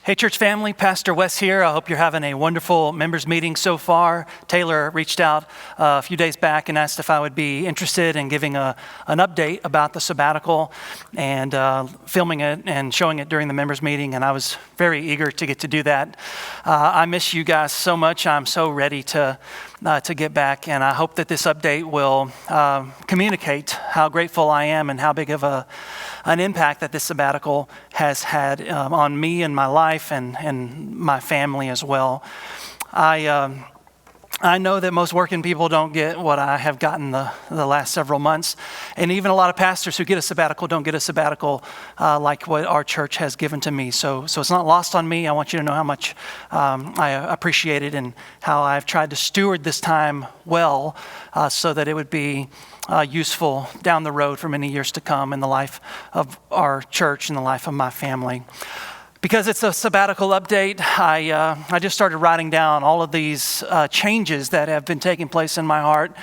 Hey, church family, Pastor Wes here. I hope you're having a wonderful members meeting so far. Taylor reached out a few days back and asked if I would be interested in giving an update about the sabbatical and filming it and showing it during the members meeting, and I was very eager to get to do that. I miss you guys so much. I'm so ready to get back, and I hope that this update will communicate how grateful I am and how big of an impact that this sabbatical has had on me and my life and my family as well. I know that most working people don't get what I have gotten the last several months, and even a lot of pastors who get a sabbatical don't get a sabbatical like what our church has given to me. So it's not lost on me. I want you to know how much I appreciate it and how I've tried to steward this time well so that it would be useful down the road for many years to come in the life of our church and the life of my family. Because it's a sabbatical update, I just started writing down all of these changes that have been taking place in my heart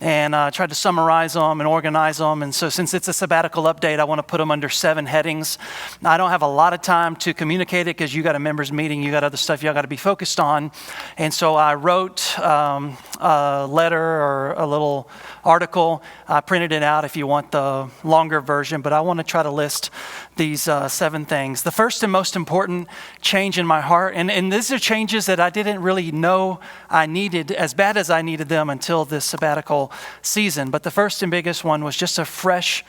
and tried to summarize them and organize them. And so since it's a sabbatical update, I want to put them under 7 headings. I don't have a lot of time to communicate it because you got a members meeting, you got other stuff y'all got to be focused on. And so I wrote a letter or a little article. I printed it out if you want the longer version, but I want to try to list these 7 things. The first and most important change in my heart, and these are changes that I didn't really know I needed as bad as I needed them until this sabbatical season. But the first and biggest one was just a fresh,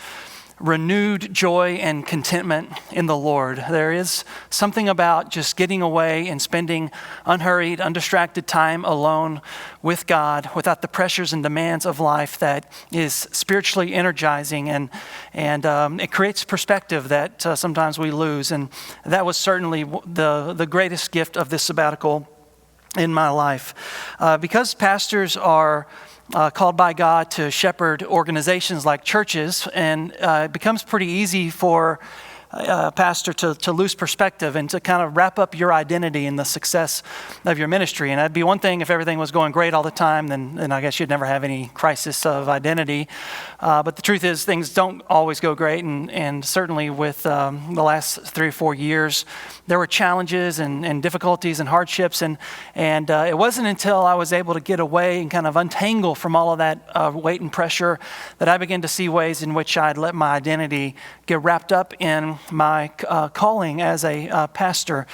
renewed joy and contentment in the Lord. There is something about just getting away and spending unhurried, undistracted time alone with God without the pressures and demands of life that is spiritually energizing, and it creates perspective that sometimes we lose. And that was certainly the greatest gift of this sabbatical in my life. Because pastors are called by God to shepherd organizations like churches, and it becomes pretty easy for a pastor to lose perspective and to kind of wrap up your identity in the success of your ministry. And that'd be one thing if everything was going great all the time, then I guess you'd never have any crisis of identity. But the truth is things don't always go great, and certainly with the last 3 or 4 years, there were challenges and difficulties and hardships, and it wasn't until I was able to get away and kind of untangle from all of that weight and pressure that I began to see ways in which I'd let my identity get wrapped up in my calling as a pastor,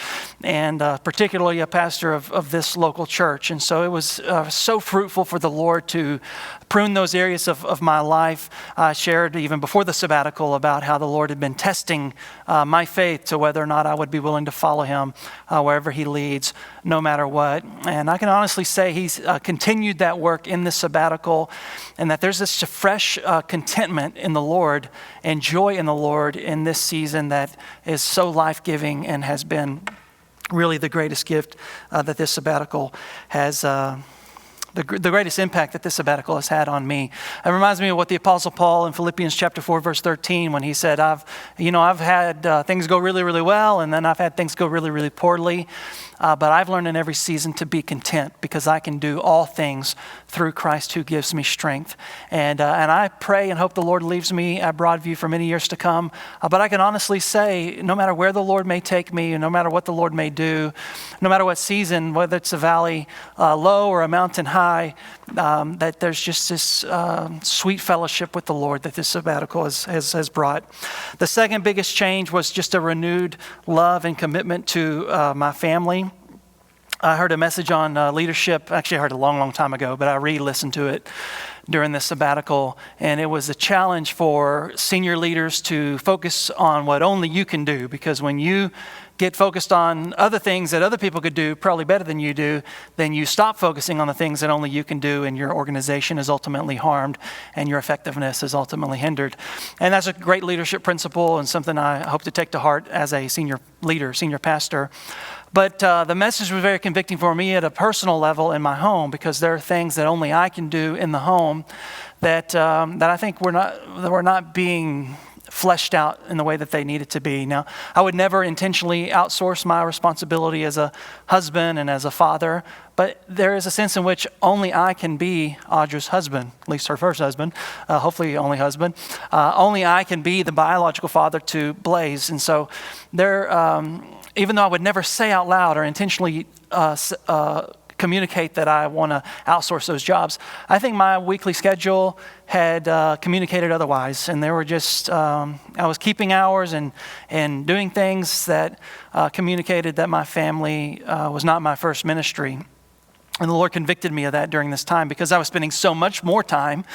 and particularly a pastor of this local church. And so it was so fruitful for the Lord to prune those areas of my life. I shared even before the sabbatical about how the Lord had been testing my faith to whether or not I would be willing to follow him wherever he leads, no matter what. And I can honestly say he's continued that work in this sabbatical, and that there's this fresh contentment in the Lord and joy in the Lord in this season that is so life-giving and has been really the greatest gift that this sabbatical has the greatest impact that this sabbatical has had on me. It reminds me of what the Apostle Paul in Philippians chapter 4, verse 13, when he said, I've had things go really, really well, and then I've had things go really, really poorly. But I've learned in every season to be content because I can do all things through Christ who gives me strength. And I pray and hope the Lord leaves me at Broadview for many years to come. But I can honestly say, no matter where the Lord may take me, and no matter what the Lord may do, no matter what season, whether it's a valley low or a mountain high, that there's just this sweet fellowship with the Lord that this sabbatical has brought. The second biggest change was just a renewed love and commitment to my family. I heard a message on leadership. Actually, I heard it a long, long time ago, but I re-listened to it during this sabbatical. And it was a challenge for senior leaders to focus on what only you can do. Because when you get focused on other things that other people could do probably better than you do, then you stop focusing on the things that only you can do, and your organization is ultimately harmed and your effectiveness is ultimately hindered. And that's a great leadership principle and something I hope to take to heart as a senior leader, senior pastor. But the message was very convicting for me at a personal level in my home, because there are things that only I can do in the home that I think we're not being fleshed out in the way that they needed to be. Now, I would never intentionally outsource my responsibility as a husband and as a father, but there is a sense in which only I can be Audra's husband, at least her first husband, hopefully only husband. Only I can be the biological father to Blaze. And so there even though I would never say out loud or intentionally communicate that I want to outsource those jobs, I think my weekly schedule had communicated otherwise. And there were just, I was keeping hours and doing things that communicated that my family was not my first ministry. And the Lord convicted me of that during this time because I was spending so much more time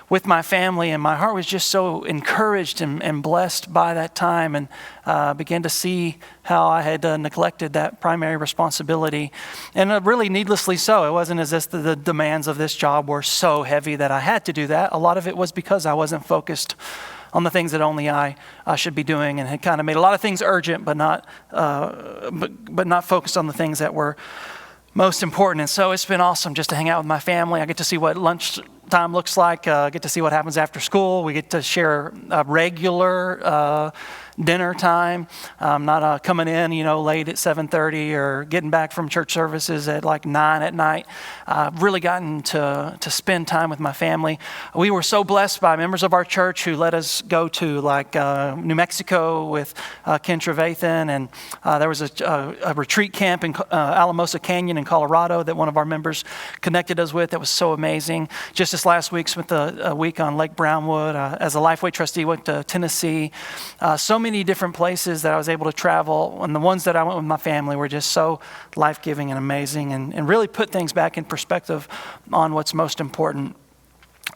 with my family, and my heart was just so encouraged and blessed by that time, and began to see how I had neglected that primary responsibility. And really needlessly so. It wasn't as if the demands of this job were so heavy that I had to do that. A lot of it was because I wasn't focused on the things that only I should be doing, and had kind of made a lot of things urgent, but not focused on the things that were most important. And so it's been awesome just to hang out with my family. I get to see what lunchtime looks like. Get to see what happens after school. We get to share a regular dinner time. Not coming in, late at 7:30 or getting back from church services at like 9 at night. Really gotten to spend time with my family. We were so blessed by members of our church who let us go to New Mexico with Ken Trevathan, and there was a retreat camp in Alamosa Canyon in Colorado that one of our members connected us with. That was so amazing. Just this last week, spent a week on Lake Brownwood. As a Lifeway trustee, went to Tennessee. So many different places that I was able to travel, and the ones that I went with my family were just so life-giving and amazing, and really put things back in perspective on what's most important.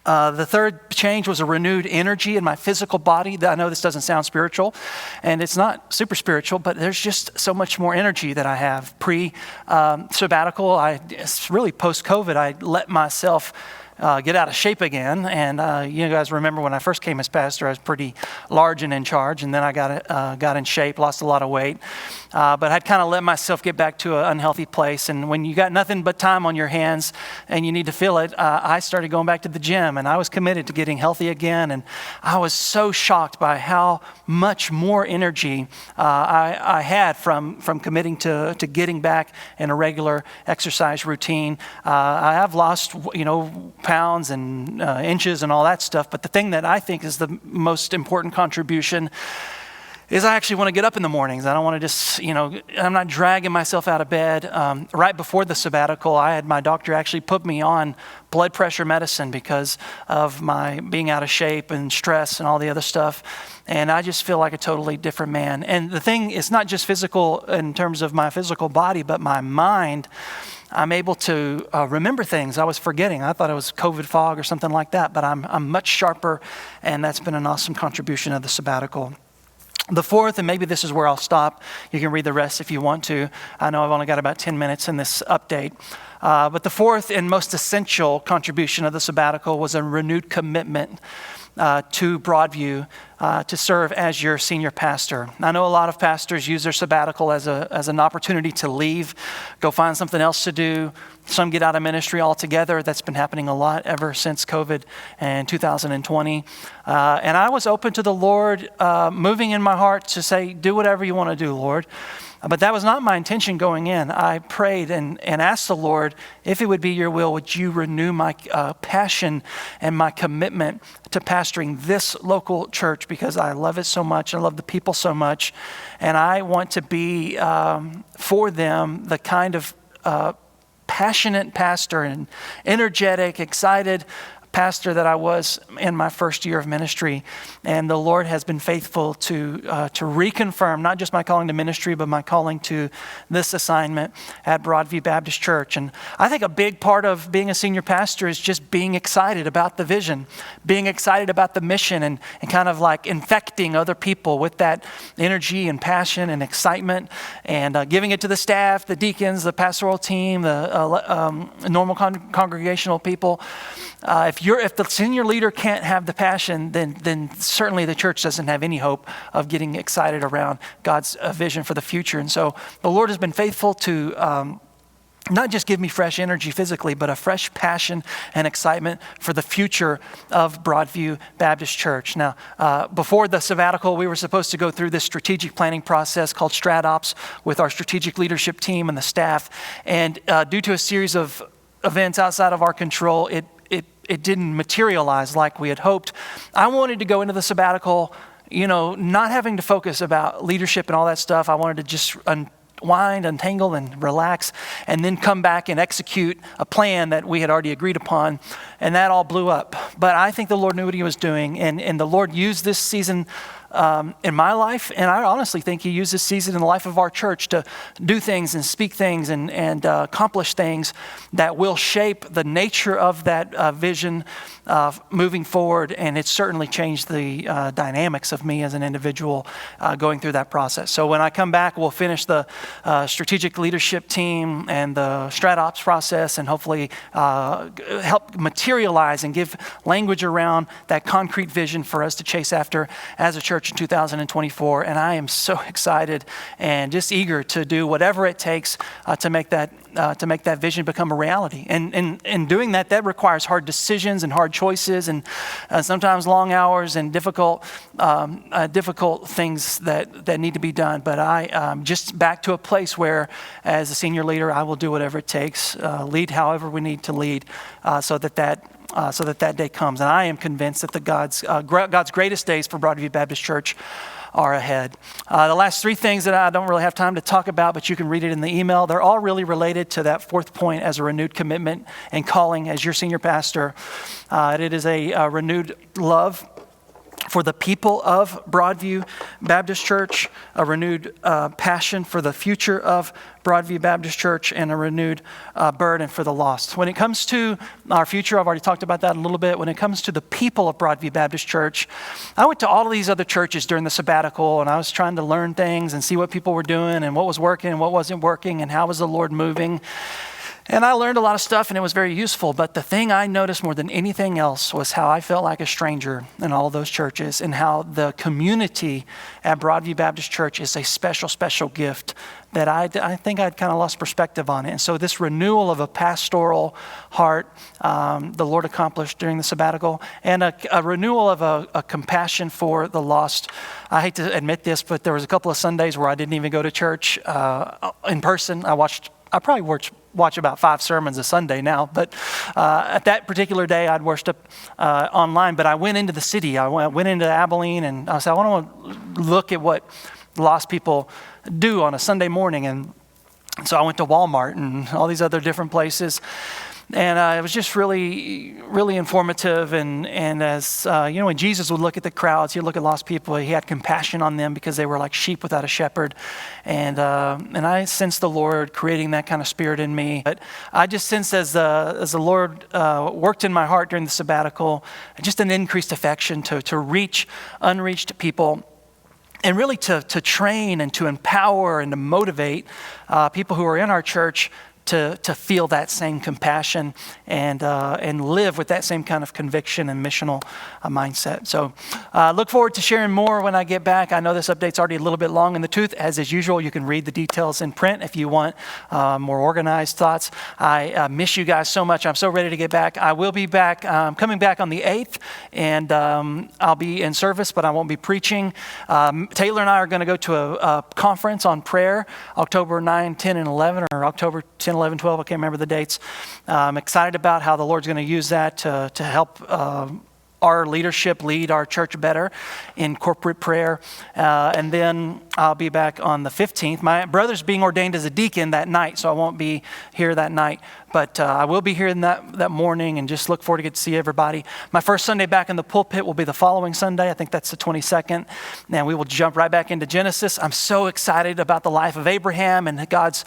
The third change was a renewed energy in my physical body. I know this doesn't sound spiritual, and it's not super spiritual, but there's just so much more energy that I have. Pre-sabbatical, really post-COVID, I let myself get out of shape again. And you guys remember when I first came as pastor, I was pretty large and in charge, and then I got in shape, lost a lot of weight. But I'd kind of let myself get back to an unhealthy place. And when you got nothing but time on your hands and you need to fill it, I started going back to the gym, and I was committed to getting healthy again. And I was so shocked by how much more energy I had from committing to getting back in a regular exercise routine. I have lost, pounds and inches and all that stuff. But the thing that I think is the most important contribution is I actually want to get up in the mornings. I don't want to just, I'm not dragging myself out of bed. Right before the sabbatical, I had my doctor actually put me on blood pressure medicine because of my being out of shape and stress and all the other stuff. And I just feel like a totally different man. And the thing is not just physical in terms of my physical body, but my mind. I'm able to remember things I was forgetting. I thought it was COVID fog or something like that, but I'm much sharper, and that's been an awesome contribution of the sabbatical. The fourth, and maybe this is where I'll stop. You can read the rest if you want to. I know I've only got about 10 minutes in this update. But the fourth and most essential contribution of the sabbatical was a renewed commitment to Broadview to serve as your senior pastor. I know a lot of pastors use their sabbatical as an opportunity to leave, go find something else to do. Some get out of ministry altogether. That's been happening a lot ever since COVID and 2020. And I was open to the Lord moving in my heart to say, do whatever you want to do, Lord. But that was not my intention going in. I prayed and asked the Lord, if it would be your will, would you renew my passion and my commitment to pastoring this local church, because I love it so much. I love the people so much. And I want to be for them the kind of passionate pastor and energetic, excited pastor that I was in my first year of ministry. And the Lord has been faithful to reconfirm not just my calling to ministry, but my calling to this assignment at Broadview Baptist Church. And I think a big part of being a senior pastor is just being excited about the vision, being excited about the mission, and kind of like infecting other people with that energy and passion and excitement, and giving it to the staff, the deacons, the pastoral team, the normal congregational people. If the senior leader can't have the passion, then certainly the church doesn't have any hope of getting excited around God's vision for the future. And so the Lord has been faithful to not just give me fresh energy physically, but a fresh passion and excitement for the future of Broadview Baptist Church. Now, before the sabbatical, we were supposed to go through this strategic planning process called StratOps with our strategic leadership team and the staff. And due to a series of events outside of our control, it didn't materialize like we had hoped. I wanted to go into the sabbatical, not having to focus about leadership and all that stuff. I wanted to just unwind, untangle, and relax, and then come back and execute a plan that we had already agreed upon. And that all blew up. But I think the Lord knew what he was doing, and the Lord used this season in my life, and I honestly think he used this season in the life of our church to do things and speak things and accomplish things that will shape the nature of that vision moving forward. And it's certainly changed the dynamics of me as an individual going through that process. So when I come back, we'll finish the strategic leadership team and the strat ops process, and hopefully help materialize and give language around that concrete vision for us to chase after as a church in 2024. And I am so excited and just eager to do whatever it takes to make that vision become a reality. And doing that requires hard decisions and hard choices, and sometimes long hours and difficult things that need to be done. But I'm just back to a place where, as a senior leader, I will do whatever it takes, lead however we need to lead, so that day comes. And I am convinced that God's greatest days for Broadview Baptist Church are ahead. The last three things that I don't really have time to talk about, but you can read it in the email, they're all really related to that fourth point as a renewed commitment and calling as your senior pastor. It is a renewed love for the people of Broadview Baptist Church, a renewed passion for the future of Broadview Baptist Church, and a renewed burden for the lost. When it comes to our future, I've already talked about that a little bit. When it comes to the people of Broadview Baptist Church, I went to all of these other churches during the sabbatical, and I was trying to learn things and see what people were doing and what was working and what wasn't working and how was the Lord moving. And I learned a lot of stuff, and it was very useful. But the thing I noticed more than anything else was how I felt like a stranger in all of those churches, and how the community at Broadview Baptist Church is a special, special gift that I think I'd kind of lost perspective on it. And so this renewal of a pastoral heart, the Lord accomplished during the sabbatical, and a renewal of a compassion for the lost. I hate to admit this, but there was a couple of Sundays where I didn't even go to church in person. I probably watch about 5 sermons a Sunday now, but at that particular day I'd worship online. But I went into the city. I went into Abilene, and I said, I want to look at what lost people do on a Sunday morning. And so I went to Walmart and all these other different places. And it was just really, really informative. And as when Jesus would look at the crowds, he'd look at lost people. He had compassion on them because they were like sheep without a shepherd. And I sensed the Lord creating that kind of spirit in me. But I just sensed as the Lord worked in my heart during the sabbatical, just an increased affection to reach unreached people. And really to train and to empower and to motivate people who are in our church to feel that same compassion and live with that same kind of conviction and missional mindset. So look forward to sharing more when I get back. I know this update's already a little bit long in the tooth. As is usual, you can read the details in print if you want more organized thoughts. I miss you guys so much. I'm so ready to get back. I will be back, coming back on the 8th, and I'll be in service, but I won't be preaching. Taylor and I are going to go to a conference on prayer, October 9, 10, and 11, or October 10, 11, 12, I can't remember the dates. I'm excited about how the Lord's going to use that to help our leadership lead our church better in corporate prayer. And then I'll be back on the 15th. My brother's being ordained as a deacon that night, so I won't be here that night. But I will be here in that morning, and just look forward to get to see everybody. My first Sunday back in the pulpit will be the following Sunday. I think that's the 22nd. And we will jump right back into Genesis. I'm so excited about the life of Abraham and God's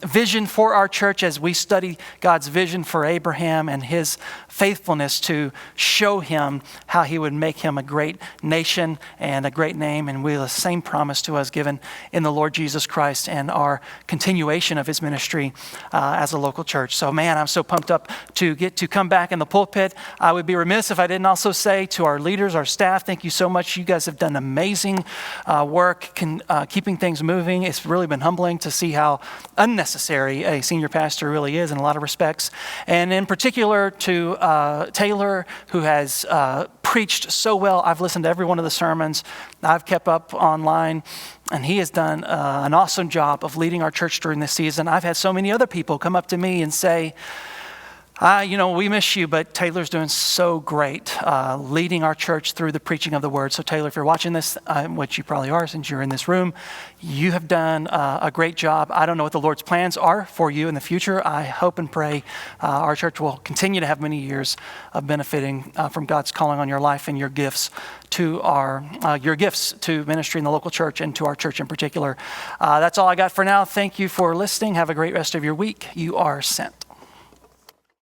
vision for our church as we study God's vision for Abraham and his faithfulness to show him how he would make him a great nation and a great name. And we have the same promise to us given in the Lord Jesus Christ and our continuation of his ministry as a local church. So man, I'm so pumped up to get to come back in the pulpit. I would be remiss if I didn't also say to our leaders, our staff, thank you so much. You guys have done amazing work keeping things moving. It's really been humbling to see how unnecessary a senior pastor really is in a lot of respects. And in particular to Taylor, who has preached so well. I've listened to every one of the sermons. I've kept up online. And he has done an awesome job of leading our church during this season. I've had so many other people come up to me and say, We miss you, but Taylor's doing so great leading our church through the preaching of the word. So Taylor, if you're watching this, which you probably are since you're in this room, you have done a great job. I don't know what the Lord's plans are for you in the future. I hope and pray our church will continue to have many years of benefiting from God's calling on your life and your gifts to your gifts to ministry in the local church and to our church in particular. That's all I got for now. Thank you for listening. Have a great rest of your week. You are sent.